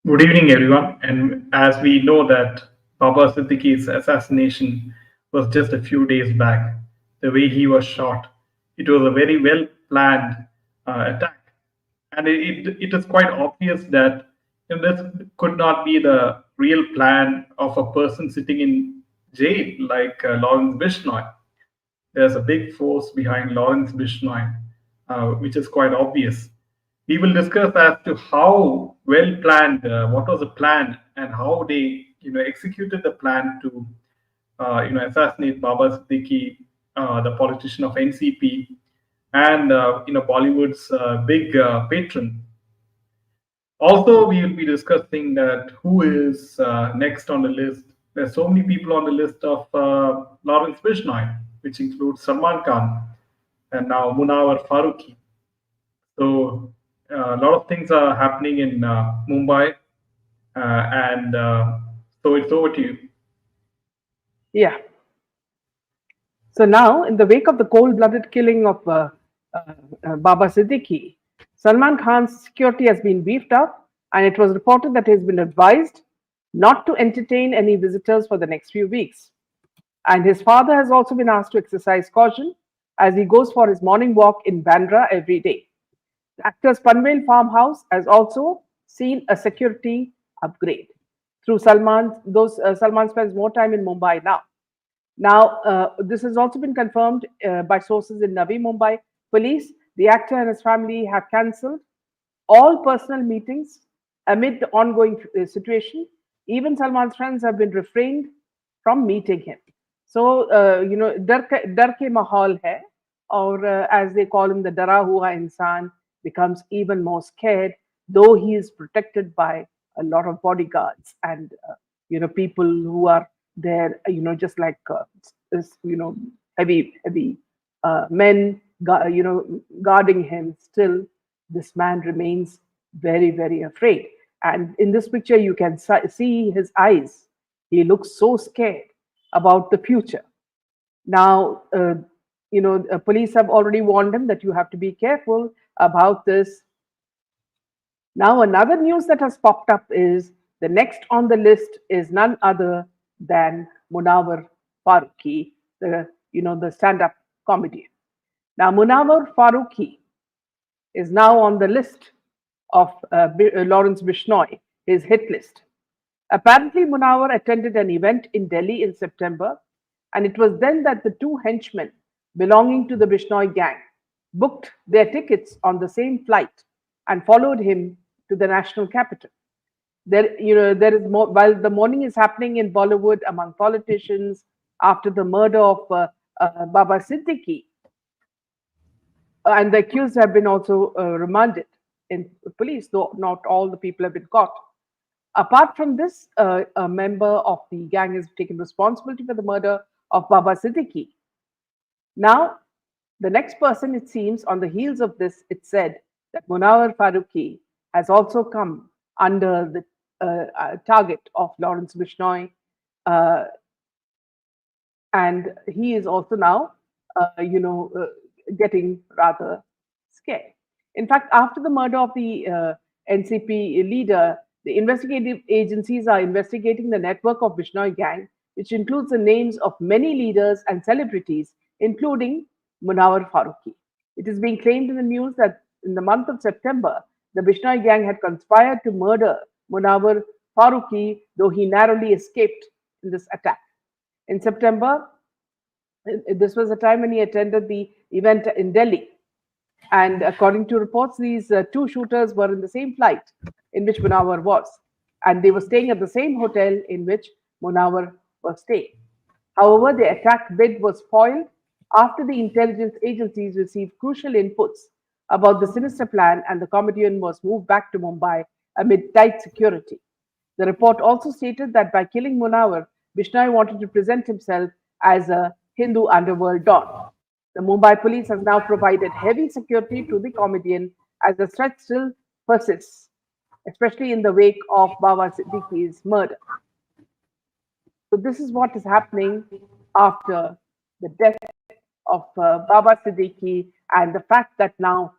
Good evening, everyone. And as we know that Baba Siddique's assassination was just a few days back, the way he was shot, it was a very well planned attack. And it is quite obvious that this could not be the real plan of a person sitting in jail like Lawrence Bishnoi. There's a big force behind Lawrence Bishnoi, which is quite obvious. We will discuss as to how well planned, what was the plan, and how they, executed the plan to, assassinate Baba Siddique, the politician of NCP, and Bollywood's big patron. Also, we will be discussing that who is next on the list. There's so many people on the list of Lawrence Bishnoi, which includes Salman Khan and now Munawar Faruqi. So a lot of things are happening in Mumbai, and so it's over to you. Yeah. So now, in the wake of the cold-blooded killing of Baba Siddique, Salman Khan's security has been beefed up, and it was reported that he has been advised not to entertain any visitors for the next few weeks. And his father has also been asked to exercise caution as he goes for his morning walk in Bandra every day. The actor's Panvel farmhouse has also seen a security upgrade. Through Salman spends more time in Mumbai now. Now, this has also been confirmed by sources in Navi Mumbai police. The actor and his family have cancelled all personal meetings amid the ongoing situation. Even Salman's friends have been refrained from meeting him. So, dar ke mahal hai, or as they call him, the dara hua insan becomes even more scared, though he is protected by a lot of bodyguards and, people who are there, just like, heavy men, guarding him. Still, this man remains very, very afraid. And in this picture, you can see his eyes. He looks so scared about the future. Now, police have already warned him that you have to be careful about this. Now, another news that has popped up is the next on the list is none other than Munawar Faruqi, the stand-up comedian. Now, Munawar Faruqi is now on the list of Lawrence Bishnoi, his hit list. Apparently, Munawar attended an event in Delhi in September, and it was then that the two henchmen belonging to the Bishnoi gang booked their tickets on the same flight and followed him to the national capital. There is more, while the mourning is happening in Bollywood among politicians after the murder of Baba Siddique, and the accused have been also remanded in police, though not all the people have been caught. Apart from this, a member of the gang has taken responsibility for the murder of Baba Siddique. Now, the next person, it seems, on the heels of this, it said that Munawar Faruqi has also come under the target of Lawrence Bishnoi, and he is also now, getting rather scared. In fact, after the murder of the NCP leader, the investigative agencies are investigating the network of Bishnoi gang, which includes the names of many leaders and celebrities, including Munawar Faruqi. It is being claimed in the news that in the month of September, the Bishnoi gang had conspired to murder Munawar Faruqi, though he narrowly escaped in this attack. In September, this was the time when he attended the event in Delhi. And according to reports, these two shooters were in the same flight in which Munawar was. And they were staying at the same hotel in which Munawar was staying. However, the attack bid was foiled after the intelligence agencies received crucial inputs about the sinister plan, and the comedian was moved back to Mumbai amid tight security. The report also stated that by killing Munawar, Bishnoi wanted to present himself as a Hindu underworld don. The Mumbai police has now provided heavy security to the comedian as the threat still persists, especially in the wake of Baba Siddique's murder. So this is what is happening after the death of Baba Siddique, and the fact that now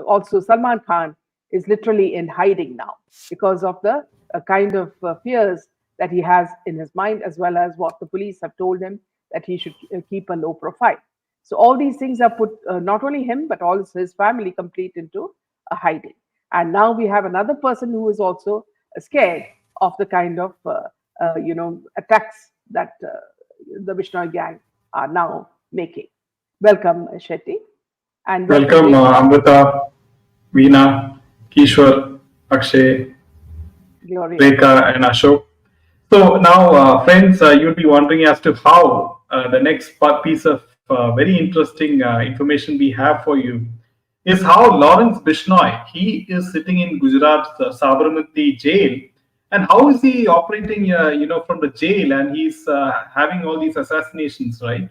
also Salman Khan is literally in hiding now because of the kind of fears that he has in his mind, as well as what the police have told him that he should keep a low profile. So all these things have put not only him but also his family complete into a hiding. And now we have another person who is also scared of the kind of attacks that the Bishnoi gang are now making. Welcome, Shetty, and welcome, Welcome, Rekha. Amrita, Veena, Kishwar, Akshay, Gloria. Rekha, and Ashok. So now, friends, you'll be wondering as to how the next piece of very interesting information we have for you is how Lawrence Bishnoi, he is sitting in Gujarat's Sabarmati jail, and how is he operating, from the jail, and he's having all these assassinations, right?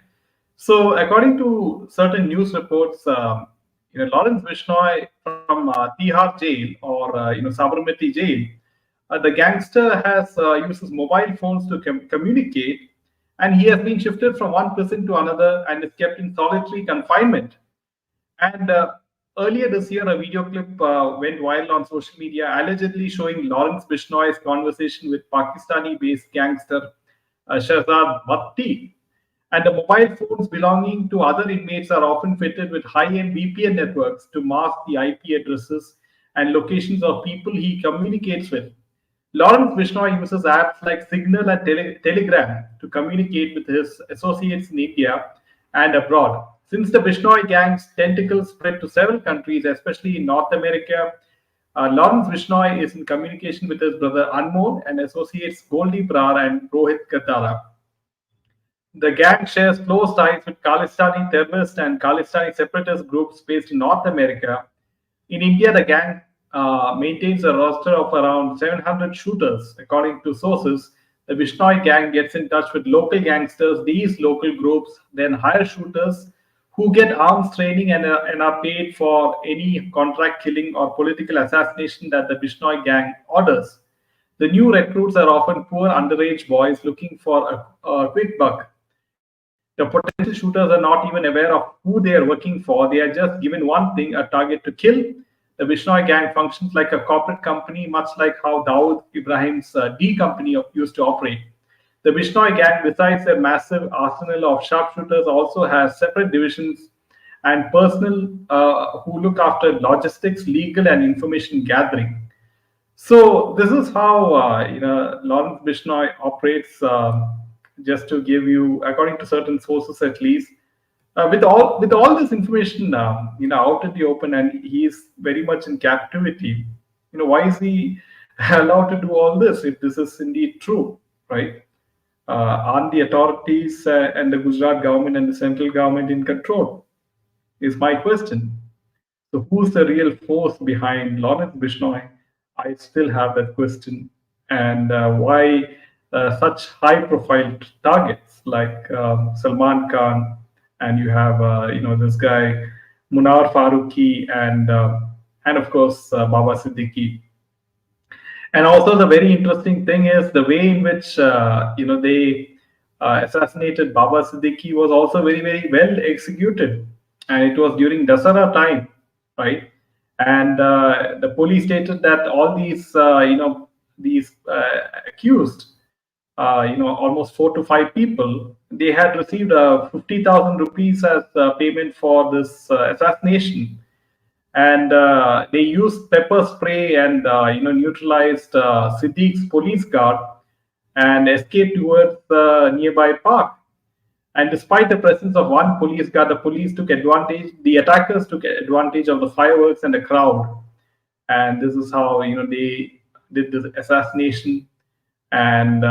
So, according to certain news reports, Lawrence Bishnoi from Tihar jail or Sabarmati jail, the gangster has uses mobile phones to communicate, and he has been shifted from one prison to another and is kept in solitary confinement. And earlier this year, a video clip went viral on social media, allegedly showing Lawrence Bishnoi's conversation with Pakistani-based gangster Shahzad Bhatti. And the mobile phones belonging to other inmates are often fitted with high-end VPN networks to mask the IP addresses and locations of people he communicates with. Lawrence Bishnoi uses apps like Signal and Telegram to communicate with his associates in India and abroad. Since the Bishnoi gang's tentacles spread to several countries, especially in North America, Lawrence Bishnoi is in communication with his brother Anmol and associates Goldie Brar and Rohit Gadara. The gang shares close ties with Khalistani terrorist and Khalistani separatist groups based in North America. In India, the gang maintains a roster of around 700 shooters. According to sources, the Bishnoi gang gets in touch with local gangsters. These local groups then hire shooters who get arms training and are paid for any contract killing or political assassination that the Bishnoi gang orders. The new recruits are often poor underage boys looking for a quick buck. The potential shooters are not even aware of who they are working for. They are just given one thing, a target to kill. The Bishnoi gang functions like a corporate company, much like how Dawood Ibrahim's D company used to operate. The Bishnoi gang, besides their massive arsenal of sharpshooters, also has separate divisions and personnel who look after logistics, legal, and information gathering. So this is how Lawrence Bishnoi operates. Just to give you, according to certain sources at least, with all this information out in the open, and he is very much in captivity. Why is he allowed to do all this if this is indeed true, right? Aren't the authorities and the Gujarat government and the central government in control? Is my question. So, who's the real force behind Lawrence Bishnoi? I still have that question. And why such high profile targets like Salman Khan, and you have this guy Munar Faruqi, and of course Baba Siddique. And also the very interesting thing is the way in which they assassinated Baba Siddique was also very very well executed, and it was during Dasara time, right? And the police stated that all these accused, almost 4 to 5 people, they had received 50,000 rupees as payment for this assassination, and they used pepper spray and neutralized Siddique's police guard and escaped towards the nearby park. And despite the presence of one police guard, the attackers took advantage of the fireworks and the crowd. And this is how they did the assassination. And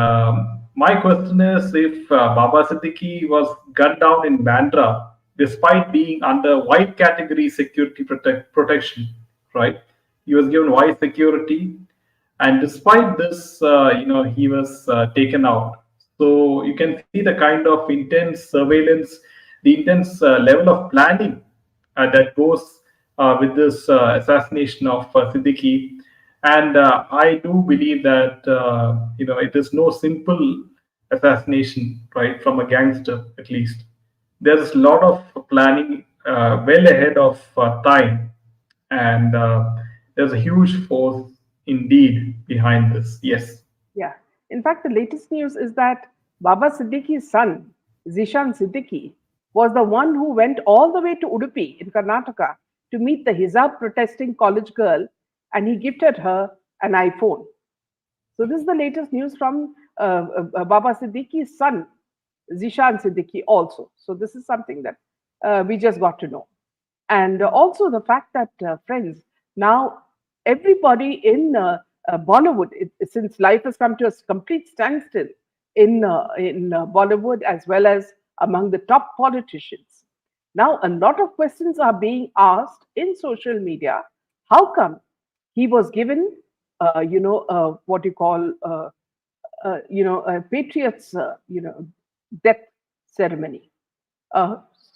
my question is, if Baba Siddique was gunned down in Bandra, despite being under white category security protection, right? He was given white security, and despite this, he was taken out. So you can see the kind of intense surveillance, the intense level of planning that goes with this assassination of Siddiqui. And I do believe that it is no simple assassination, right, from a gangster at least. There's a lot of planning well ahead of time, and There's a huge force indeed behind this. Yes. Yeah. In fact, the latest news is that Baba Siddique's son, Zishan Siddique, was the one who went all the way to Udupi in Karnataka to meet the hijab protesting college girl, and he gifted her an iPhone. So this is the latest news from Baba Siddique's son, Zishan Siddique, also. So this is something that we just got to know. And also the fact that, friends, now everybody in Bollywood, since life has come to a complete standstill in Bollywood as well as among the top politicians, now a lot of questions are being asked in social media. How come he was given, what you call, a patriot's, death ceremony?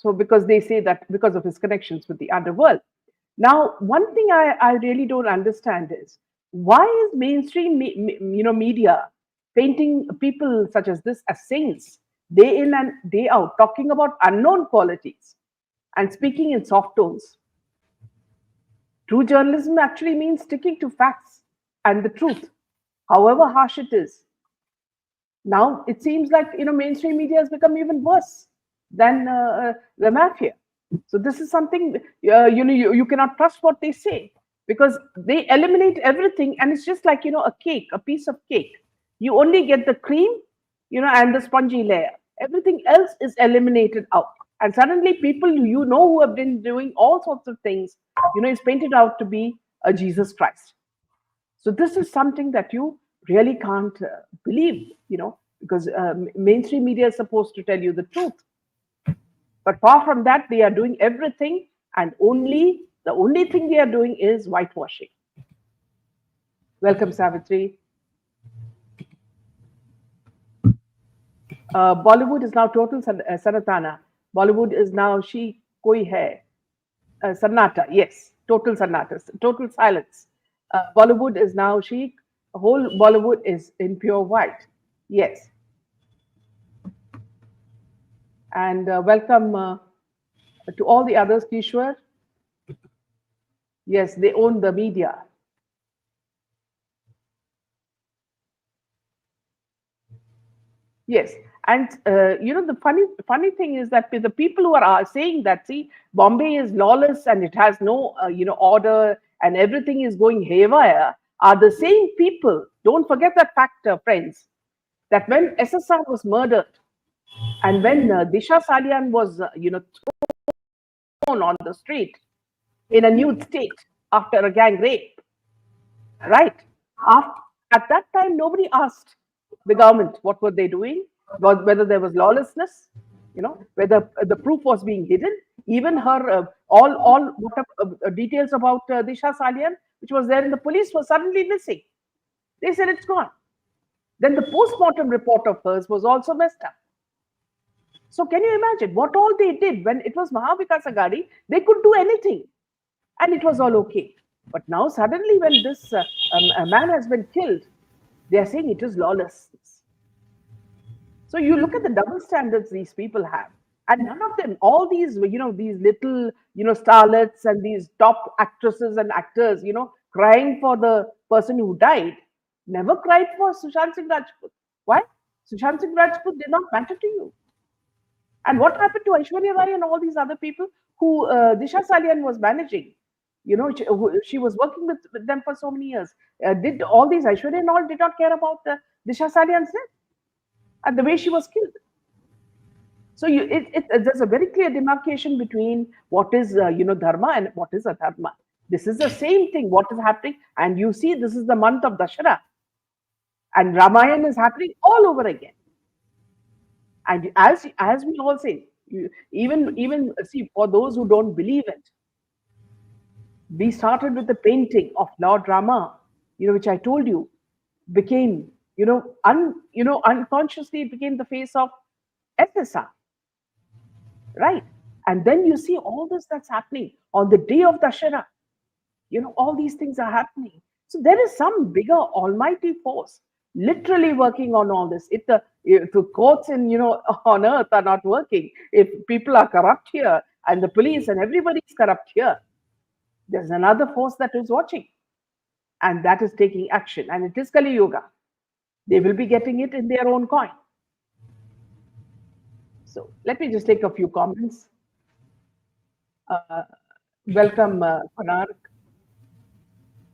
So because they say that because of his connections with the underworld. Now, one thing I really don't understand is why is mainstream media painting people such as this as saints day in and day out, talking about unknown qualities and speaking in soft tones? True journalism actually means sticking to facts and the truth, however harsh it is. Now it seems like mainstream media has become even worse than the mafia. So this is something you cannot trust what they say, because they eliminate everything, and it's just like a cake, a piece of cake. You only get the cream, and the spongy layer. Everything else is eliminated out, and suddenly people who have been doing all sorts of things, is painted out to be a Jesus Christ. So this is something that you really can't believe, because mainstream media is supposed to tell you the truth. But far from that, they are doing everything, and the only thing they are doing is whitewashing. Welcome, Savitri. Bollywood is now total sanatana. Bollywood is now she koi hai. Sannata, yes, total sannata, total silence. Bollywood is now she, whole Bollywood is in pure white. Yes. And welcome to all the others, Kishwar. Yes, they own the media. Yes, and the funny thing is that the people who are saying that, see, Bombay is lawless and it has no order and everything is going haywire, are the same people. Don't forget that factor, friends. That when SSR was murdered and when Disha Salian was thrown on the street in a nude state after a gang rape, right? After, at that time, nobody asked the government what were they doing, whether there was lawlessness, whether the proof was being hidden. Even her all details about Disha Salian, which was there in the police, was suddenly missing. They said it's gone. Then the post-mortem report of hers was also messed up. So can you imagine what all they did when it was Mahavikas Agadi? They could do anything, and it was all okay. But now suddenly, when this a man has been killed, they are saying it is lawlessness. So you look at the double standards these people have, and none of them, all these these little starlets and these top actresses and actors, crying for the person who died, never cried for Sushant Singh Rajput. Why? Sushant Singh Rajput did not matter to you. And what happened to Aishwarya Rai and all these other people who Disha Salian was managing? She was working with them for so many years. Did all these Aishwarya and all did not care about Disha Salian's death and the way she was killed? So there's a very clear demarcation between what is dharma and what is adharma. This is the same thing. What is happening? And you see, this is the month of Dashara, and Ramayana is happening all over again. And as we all say, even see, for those who don't believe it, we started with the painting of Lord Rama, which I told you became, unconsciously it became the face of SSR, right? And then you see all this that's happening on the day of Dashera. All these things are happening. So there is some bigger almighty force literally working on all this. If the courts in on earth are not working, if people are corrupt here and the police and everybody is corrupt here, there's another force that is watching. and that is taking action. And it is Kali Yoga. They will be getting it in their own coin. So let me just take a few comments. Uh, Welcome, Konark.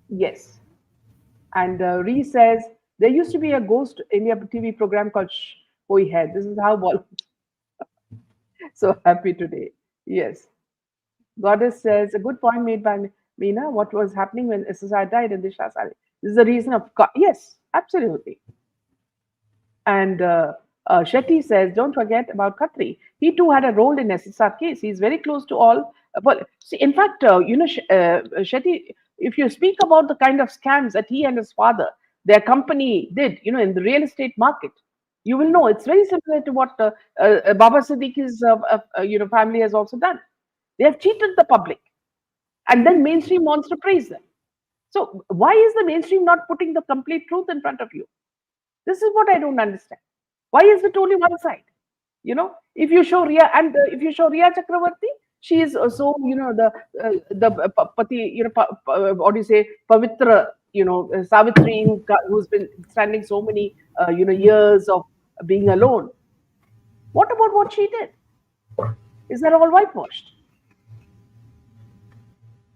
Yes. And Ree says, there used to be a ghost India TV program called Koi Hai. This is how so happy today. Yes. Goddess says, a good point made by Meena. What was happening when SSI died in the Shah Sari? This is the reason of. Yes, absolutely. And Shetty says, don't forget about Khatri. He too had a role in SSR case. He's very close to all. Well, see, in fact, Shetty, if you speak about the kind of scams that he and his father, their company did, in the real estate market, you will know it's very similar to what Baba Siddique's family has also done. They have cheated the public, and then mainstream wants to praise them. So why is the mainstream not putting the complete truth in front of you? This is what I don't understand. Why is it only one side? If you show Ria and if you show Ria Chakravarti, she is so the pati what do you say Pavitra Savitri who's been standing so many years of being alone. What about what she did? Is that all whitewashed?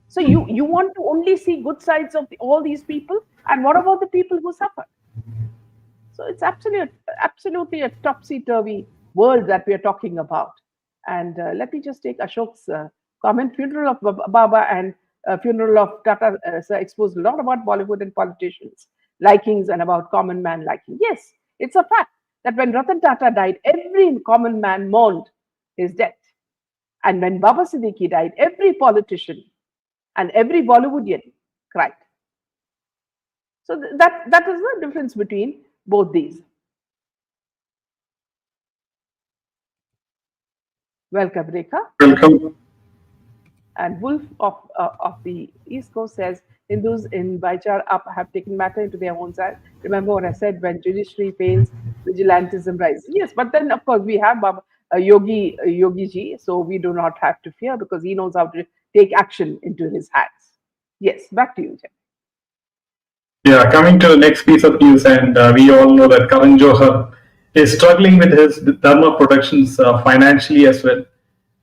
So you want to only see good sides of all these people, and what about the people who suffer? So it's absolutely a topsy-turvy world that we are talking about. And let me just take Ashok's comment. Funeral of Baba and funeral of Tata exposed a lot about Bollywood and politicians' likings and about common man liking. Yes, it's a fact that when Ratan Tata died, every common man mourned his death. And when Baba Siddique died, every politician and every Bollywoodian cried. So that is the difference between both these. Welcome, Rekha. Welcome. And Wolf of the East Coast says Hindus in Baichar up have taken matter into their own side. Remember what I said: when judiciary fails, vigilantism rises. Yes, but then of course we have Yogi ji, so we do not have to fear because he knows how to take action into his hands. Yes, back to you, Jay. Yeah, coming to the next piece of news, and we all know that Karan Johar is struggling with his Dharma Productions financially as well.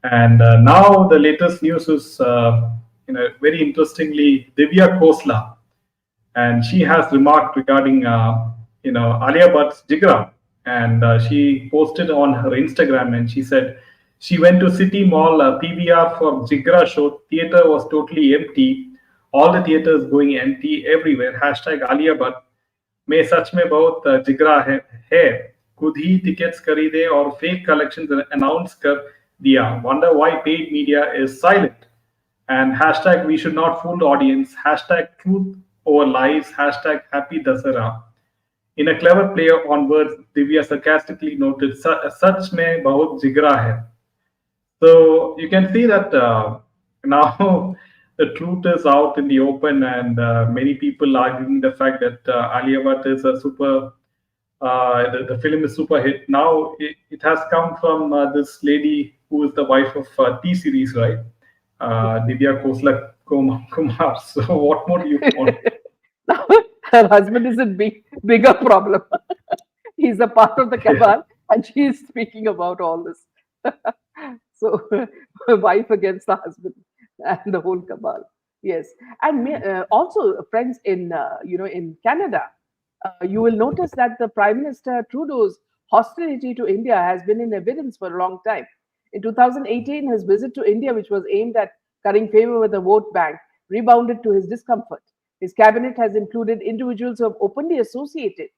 And now the latest news is, very interestingly, Divya Khosla, and she has remarked regarding, Alia Bhatt's Jigra, and she posted on her Instagram, and she said she went to City Mall PVR for Jigra show. Theater was totally empty. All the theaters going empty everywhere. Hashtag Alia Bhatt. मैं सच में बहुत जिगरा है खुद ही tickets खरीदे और fake collections announce कर दिया wonder why paid media is silent and hashtag we should not fool the audience hashtag truth over lies hashtag happy dasara in a clever play on words Divya sarcastically noted सच में बहुत जिगरा है so you can see that now the truth is out in the open, and many people arguing the fact that Alia Bhatt is a the film is super hit. Now it has come from this lady who is the wife of T series, right? Divya Khosla Kumar. So what more do you want? Now, her husband is a bigger problem. He's a part of the cabal, and she is speaking about all this. So, wife against the husband and the whole cabal. Yes, and also friends in Canada, you will notice that the Prime Minister Trudeau's hostility to India has been in evidence for a long time. In 2018, his visit to India, which was aimed at currying favor with the vote bank, rebounded to his discomfort. His cabinet has included individuals who have openly associated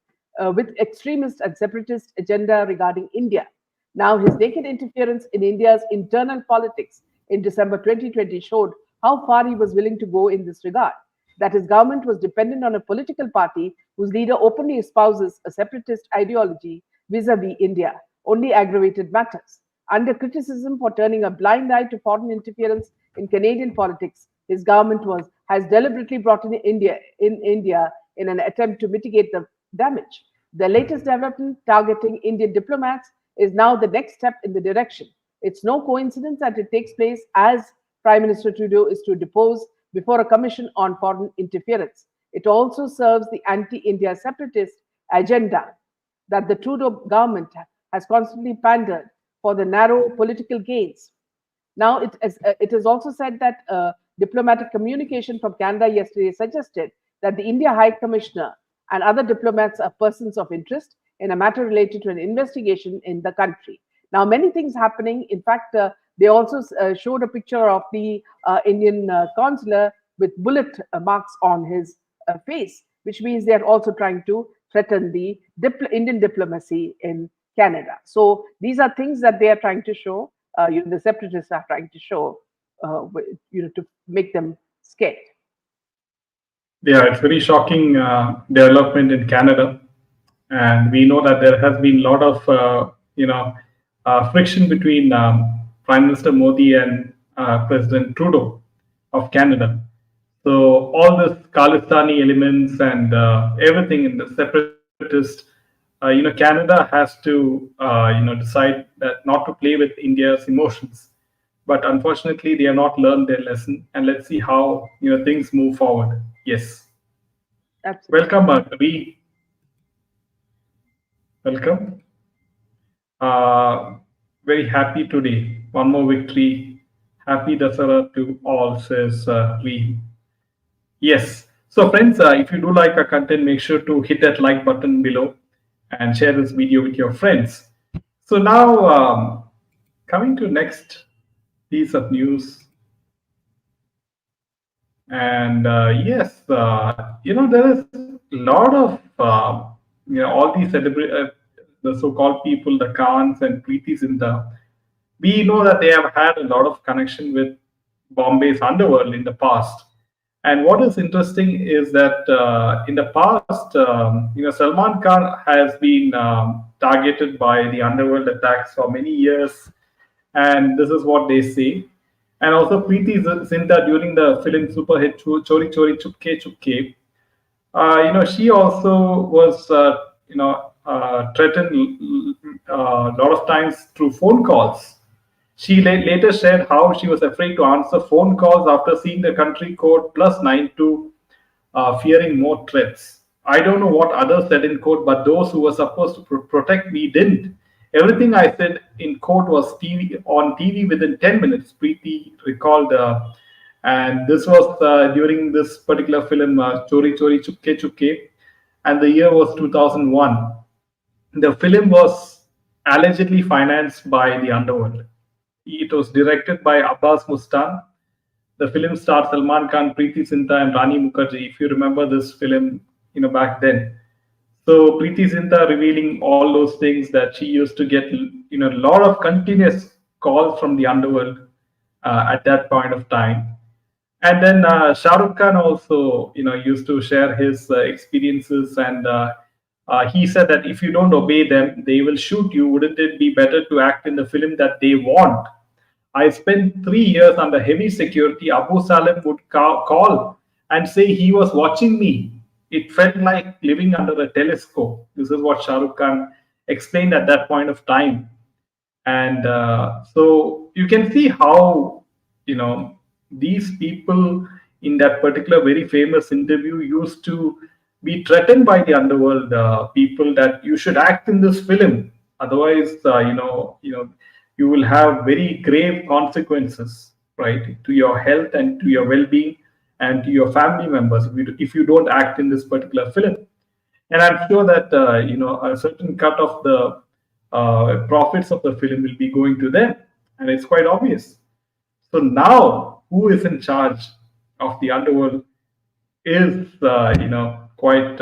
with extremist and separatist agenda regarding India. Now, his naked interference in India's internal politics in December 2020 showed how far he was willing to go in this regard. That his government was dependent on a political party whose leader openly espouses a separatist ideology vis a vis India only aggravated matters. Under criticism for turning a blind eye to foreign interference in Canadian politics, his government has deliberately brought in India in an attempt to mitigate the damage. The latest development targeting Indian diplomats is now the next step in the direction. It's no coincidence that it takes place as Prime Minister Trudeau is to depose before a commission on foreign interference. It also serves the anti India separatist agenda that the Trudeau government has constantly pandered for the narrow political gains. Now, it is also said that diplomatic communication from Canada yesterday suggested that the India High Commissioner and other diplomats are persons of interest in a matter related to an investigation in the country. Now, many things happening. In fact, they also showed a picture of the Indian consular with bullet marks on his face, which means they are also trying to threaten the Indian diplomacy in Canada. So these are things that they are trying to show. The separatists are trying to show, to make them scared. Yeah, it's very shocking development in Canada, and we know that there has been a lot of friction between Prime Minister Modi and President Trudeau of Canada. So all this Khalistani elements and everything in the separatist, Canada has to decide that not to play with India's emotions. But unfortunately, they have not learned their lesson, and let's see how things move forward. Yes, Absolutely. welcome, Ravi. Welcome. Uh, Very happy today. One more victory. Happy Dasara to all, says Lee. Yes. So, friends, if you do like our content, make sure to hit that like button below and share this video with your friends. So, now coming to next piece of news. And yes, there is a lot of all these the so-called people, the Khans and Preetis in the. We know that they have had a lot of connection with Bombay's underworld in the past. And what is interesting is that in the past, Salman Khan has been targeted by the underworld attacks for many years, and this is what they say. And also Preeti Zinta during the film super hit Chori Chori Chupke Chupke, she also was threatened a lot of times through phone calls. She later shared how she was afraid to answer phone calls after seeing the country code +92, fearing more threats. I don't know what others said in court, but those who were supposed to protect me didn't. Everything I said in court was TV within 10 minutes. Preeti recalled, and this was during this particular film, Chori Chori Chupke Chupke, and the year was 2001. The film was allegedly financed by the underworld. It was directed by Abbas Mustan. The film stars Salman Khan, Preeti Zinta, and Rani Mukherjee. If you remember this film, back then. So Preeti Zinta revealing all those things that she used to get, a lot of continuous calls from the underworld at that point of time. And then Shah Rukh Khan also, used to share his experiences, and he said that if you don't obey them, they will shoot you. Wouldn't it be better to act in the film that they want? I spent 3 years under heavy security. Abu Salim would call and say he was watching me. It felt like living under a telescope. This is what Shah Rukh Khan explained at that point of time. And so you can see how, these people in that particular very famous interview used to be threatened by the underworld people that you should act in this film. Otherwise, you will have very grave consequences, right, to your health and to your well-being and to your family members if you don't act in this particular film. And I'm sure that a certain cut of the profits of the film will be going to them, and it's quite obvious. So now, who is in charge of the underworld is, quite.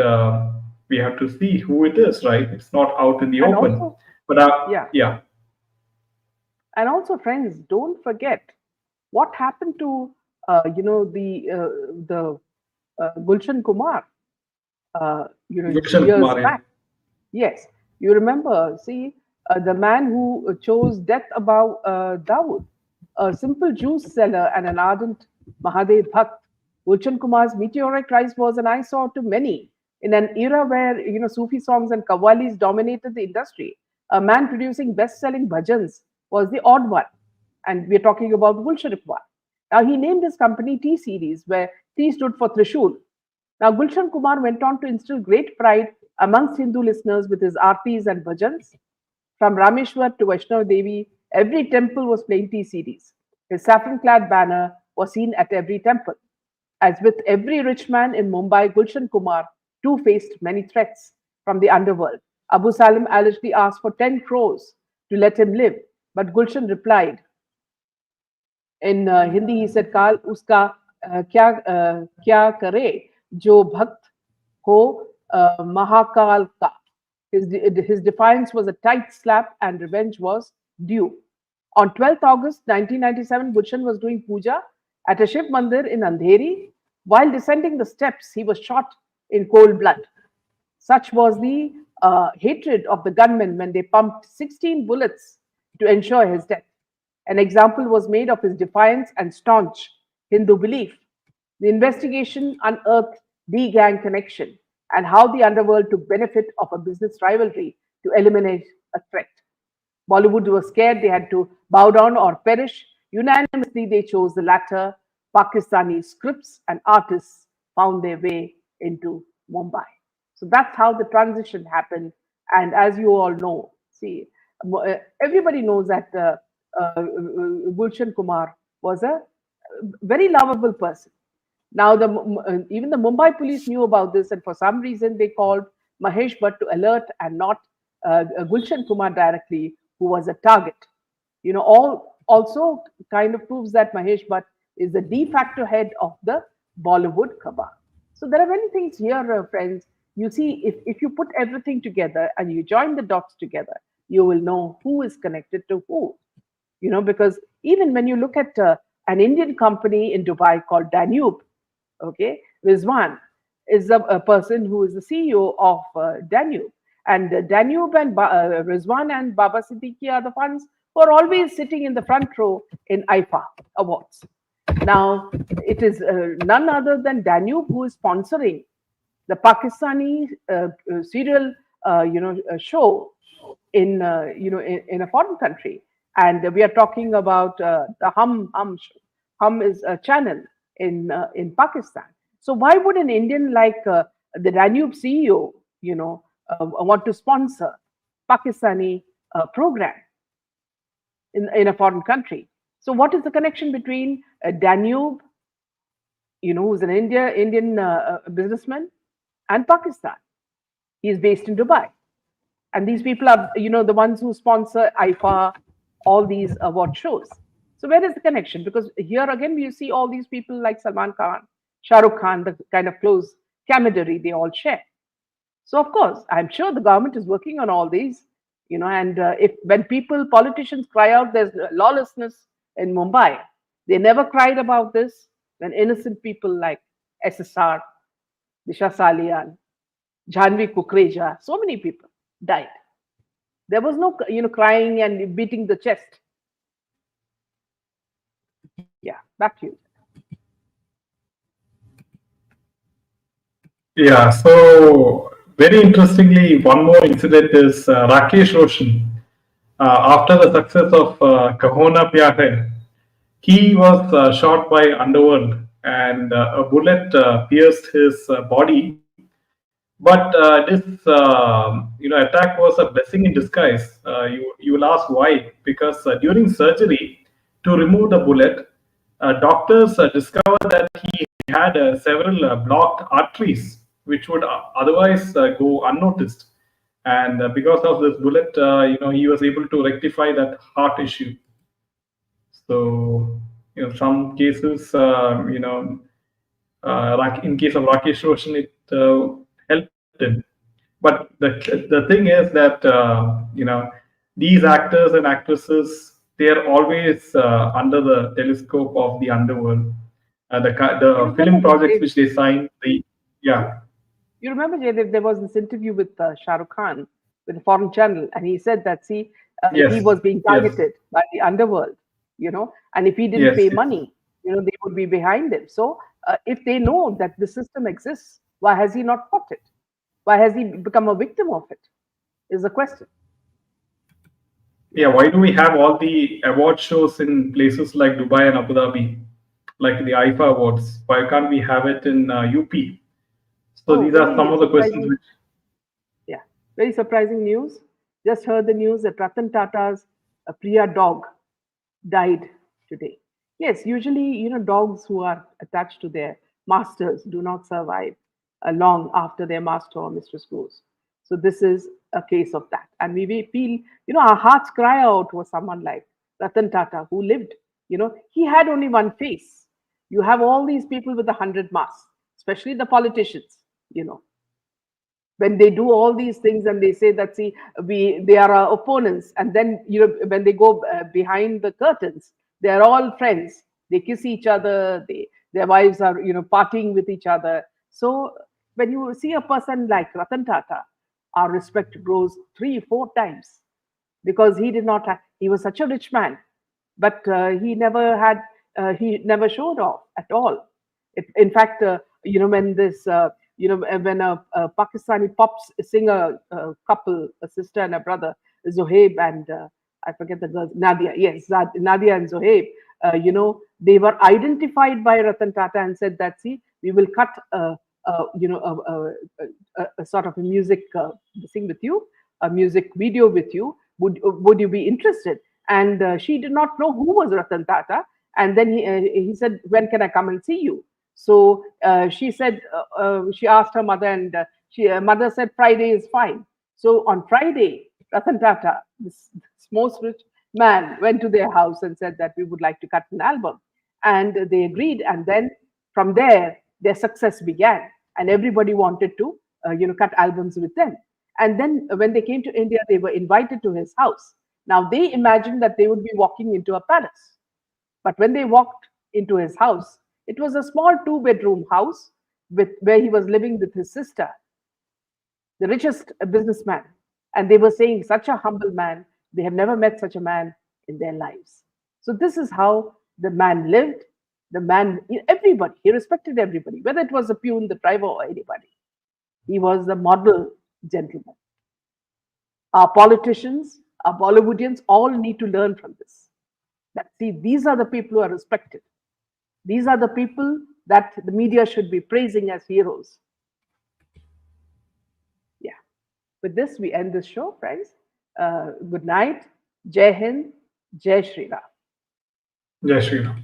We have to see who it is, right? It's not out in the And open, also, but yeah, yeah, and also, friends, don't forget what happened to the Gulshan Kumar, Gulshan years Kumar, yeah. back. Yes, you remember, see, the man who chose death above Dawood, a simple juice seller and an ardent Mahadev Bhakt. Gulshan Kumar's meteoric rise was an eyesore to many. In an era where Sufi songs and qawwalis dominated the industry, a man producing best-selling bhajans was the odd one. And we're talking about Gulshan Kumar. Now, he named his company T Series, where T stood for Trishul, Now, Gulshan Kumar went on to instill great pride amongst Hindu listeners with his artis and bhajans. From Rameshwar to Vaishnav Devi, every temple was playing T series. His saffron clad banner was seen at every temple. As with every rich man in Mumbai, Gulshan Kumar too faced many threats from the underworld. Abu Salim allegedly asked for 10 crores to let him live, but Gulshan replied, in Hindi, he said, "Kal uska kya kare jo bhakt ho Mahakal ka." His defiance was a tight slap and revenge was due. On 12th August 1997, Gulshan was doing puja at a Shiv Mandir in Andheri. While descending the steps, he was shot in cold blood. Such was the hatred of the gunmen when they pumped 16 bullets to ensure his death. An example was made of his defiance and staunch Hindu belief. The investigation unearthed the gang connection and how the underworld took benefit of a business rivalry to eliminate a threat. Bollywood was scared they had to bow down or perish. Unanimously, they chose the latter. Pakistani scripts and artists found their way into Mumbai. So that's how the transition happened. And as you all know, see, everybody knows that Gulshan Kumar was a very lovable person. Now, even the Mumbai police knew about this, and for some reason, they called Mahesh Bhatt to alert and not Gulshan Kumar directly, who was a target. All also kind of proves that Mahesh Bhatt is the de facto head of the Bollywood cabal. So there are many things here, friends. You see, if you put everything together and you join the dots together, you will know who is connected to who. Because even when you look at an Indian company in Dubai called Danube, okay, Rizwan is a person who is the CEO of Danube. And Danube and Rizwan and Baba Siddique are the ones who are always sitting in the front row in IFA awards. Now, it is none other than Danube who is sponsoring the Pakistani serial, show in in a foreign country, and we are talking about the Hum show. Hum is a channel in Pakistan. So why would an Indian like the Danube CEO, want to sponsor Pakistani program in a foreign country? So what is the connection between Danube, who's an Indian businessman, and Pakistan? He is based in Dubai. And these people are, the ones who sponsor IFA, all these award shows. So where is the connection? Because here again, you see all these people like Salman Khan, Shah Rukh Khan, the kind of close camaraderie they all share. So of course, I'm sure the government is working on all these, and if when politicians cry out there's lawlessness in Mumbai, they never cried about this when innocent people like SSR, Disha Salian, Janvi Kukreja, so many people died. There was no, crying and beating the chest. Yeah, back to you. Yeah, so very interestingly, one more incident is Rakesh Roshan. After the success of Kahona Pyar Hai, he was shot by Underworld and a bullet pierced his body. But this attack was a blessing in disguise. You will ask why? Because during surgery to remove the bullet, doctors discovered that he had several blocked arteries, which would otherwise go unnoticed. And because of this bullet, he was able to rectify that heart issue. So, some cases, in case of Rakesh Roshan, it helped him. But the thing is that these actors and actresses, they are always under the telescope of the underworld. The film projects which they sign, yeah. You remember, Jay, there was this interview with Shah Rukh Khan with a foreign channel, and he said that, see, he was being targeted by the underworld, and if he didn't pay money, they would be behind him. So if they know that the system exists, why has he not fought it? Why has he become a victim of it? Is the question. Yeah, why do we have all the award shows in places like Dubai and Abu Dhabi, like the IFA awards? Why can't we have it in UP? So Oh, these are some very of the questions surprising. which. Yeah, very surprising news. Just heard the news that Ratan Tata's Priya dog died today. Yes, usually, dogs who are attached to their masters do not survive long after their master or mistress goes. So this is a case of that. And we feel, our hearts cry out for someone like Ratan Tata who lived. He had only one face. You have all these people with 100 masks, especially the politicians, you know when they do all these things and they say that, see, they are our opponents, and then when they go behind the curtains, they are all friends, they kiss each other, their wives are partying with each other. So when you see a person like Ratan Tata, our respect grows 3 4 times, because he did not have, he was such a rich man, but he never showed off at all. In fact, when this when a Pakistani pop singer couple, a sister and a brother, Zohaib and I forget the girl, Nadia, yes, Nadia and Zohaib, they were identified by Ratan Tata and said that, see, we will cut a sort of a music thing with you, a music video with you. Would you be interested? And she did not know who was Ratan Tata. And then he said, when can I come and see you? So she said, she asked her mother, and mother said, Friday is fine. So on Friday, Ratan Tata, this most rich man, went to their house and said that we would like to cut an album. And they agreed. And then from there, their success began. And everybody wanted to, cut albums with them. And then when they came to India, they were invited to his house. Now they imagined that they would be walking into a palace. But when they walked into his house, it was a small two-bedroom house where he was living with his sister, the richest businessman. And they were saying, such a humble man, they have never met such a man in their lives. So this is how the man lived. The man, everybody, he respected everybody, whether it was a peon, the driver, or anybody. He was the model gentleman. Our politicians, our Bollywoodians all need to learn from this. That, see, these are the people who are respected. These are the people that the media should be praising as heroes. Yeah. With this, we end this show, friends. Good night. Jai Hind. Jai Shri Ram. Jai Shri Ram.